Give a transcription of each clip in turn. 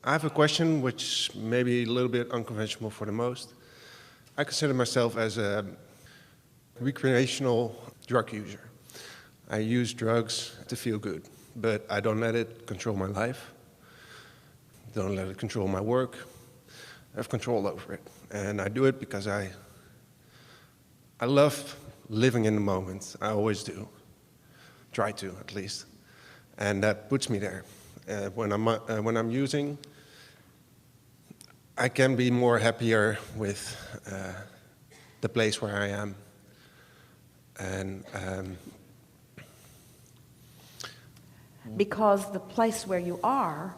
I have a question which may be a little bit unconventional for the most. I consider myself as a recreational drug user. I use drugs to feel good, but I don't let it control my life. Don't let it control my work. I have control over it. And I do it because I love living in the moment. I always do. Try to, at least. And that puts me there. When I'm using, I can be more happier with the place where I am. And because the place where you are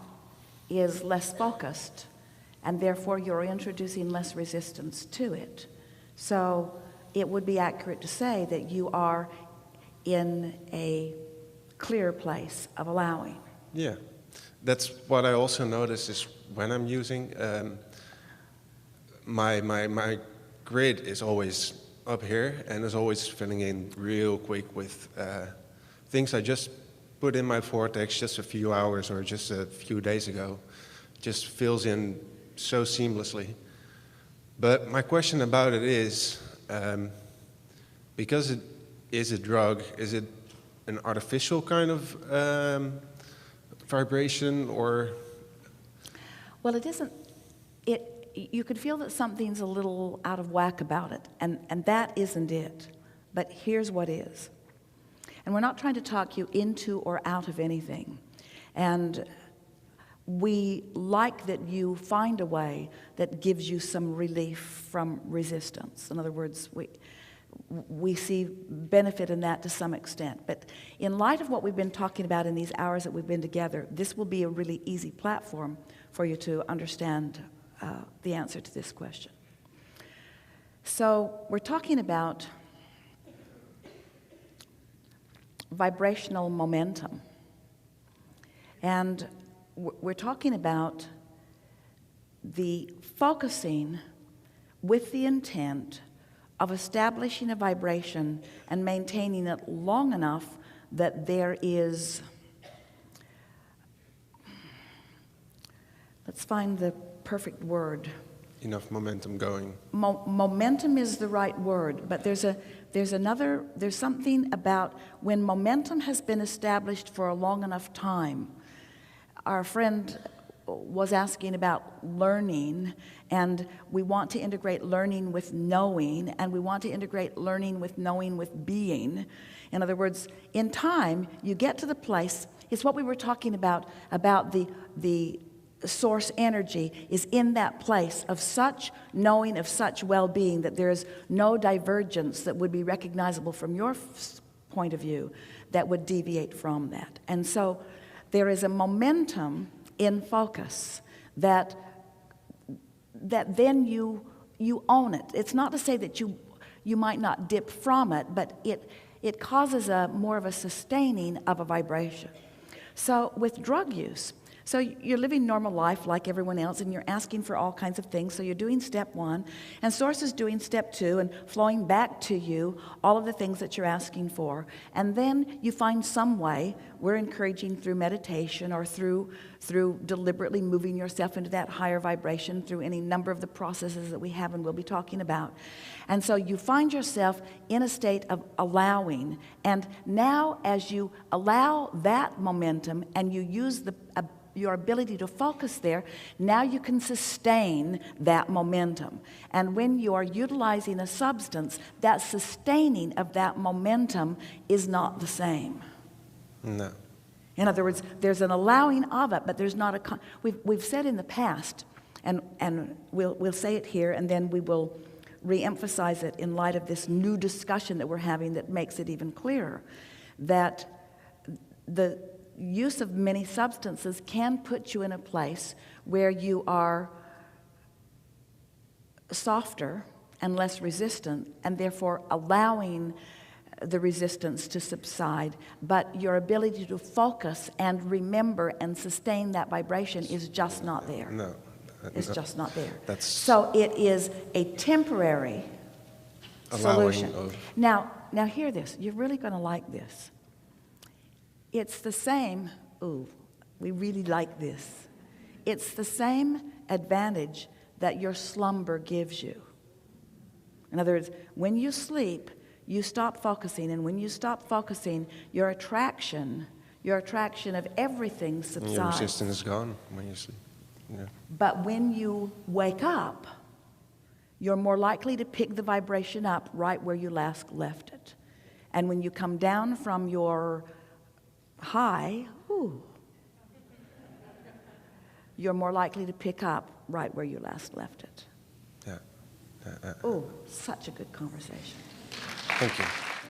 is less focused, and therefore you're introducing less resistance to it. So it would be accurate to say that you are in a clear place of allowing. Yeah, that's what I also notice is when I'm using, my grid is always up here and is always filling in real quick with things I just put in my vortex just a few hours or just a few days ago. Just fills in so seamlessly. But my question about it is, because it is a drug, is it an artificial kind of vibration, or? Well, it isn't. You could feel that something's a little out of whack about it, and that isn't it. But here's what is. And we're not trying to talk you into or out of anything. And we like that you find a way that gives you some relief from resistance. In other words, we see benefit in that to some extent. But in light of what we've been talking about in these hours that we've been together, this will be a really easy platform for you to understand the answer to this question. So we're talking about vibrational momentum. And we're talking about the focusing with the intent of establishing a vibration and maintaining it long enough that there is, let's find the perfect word. Enough momentum going. Momentum is the right word, but there's something about when momentum has been established for a long enough time. Our friend was asking about learning, and we want to integrate learning with knowing, and we want to integrate learning with knowing with being. In other words, in time, you get to the place, it's what we were talking about the source energy is in that place of such knowing, of such well-being, that there's no divergence that would be recognizable from your point of view that would deviate from that. And so there is a momentum in focus that then you own it. It's not to say that you might not dip from it, but it causes more of a sustaining of a vibration. So with drug use, so you're living normal life like everyone else, and you're asking for all kinds of things. So you're doing step one, and Source is doing step two and flowing back to you all of the things that you're asking for. And then you find some way, we're encouraging through meditation or through deliberately moving yourself into that higher vibration through any number of the processes that we have and we'll be talking about. And so you find yourself in a state of allowing. And now as you allow that momentum and you use your ability to focus there, now you can sustain that momentum. And when you are utilizing a substance, that sustaining of that momentum is not the same. No. In other words, there's an allowing of it, but there's not a... We've said in the past, and we'll say it here, and then we will re-emphasize it in light of this new discussion that we're having that makes it even clearer, that the use of many substances can put you in a place where you are softer and less resistant, and therefore allowing the resistance to subside. But your ability to focus and remember and sustain that vibration is just not there. No. It's just not there. So it is a temporary solution. Now hear this. You're really going to like this. It's the same, we really like this. It's the same advantage that your slumber gives you. In other words, when you sleep, you stop focusing, and when you stop focusing, your attraction of everything subsides. Your resistance is gone when you sleep. Yeah. But when you wake up, you're more likely to pick the vibration up right where you last left it. And when you come down from your high, you're more likely to pick up right where you last left it. Yeah. Oh, such a good conversation. Thank you.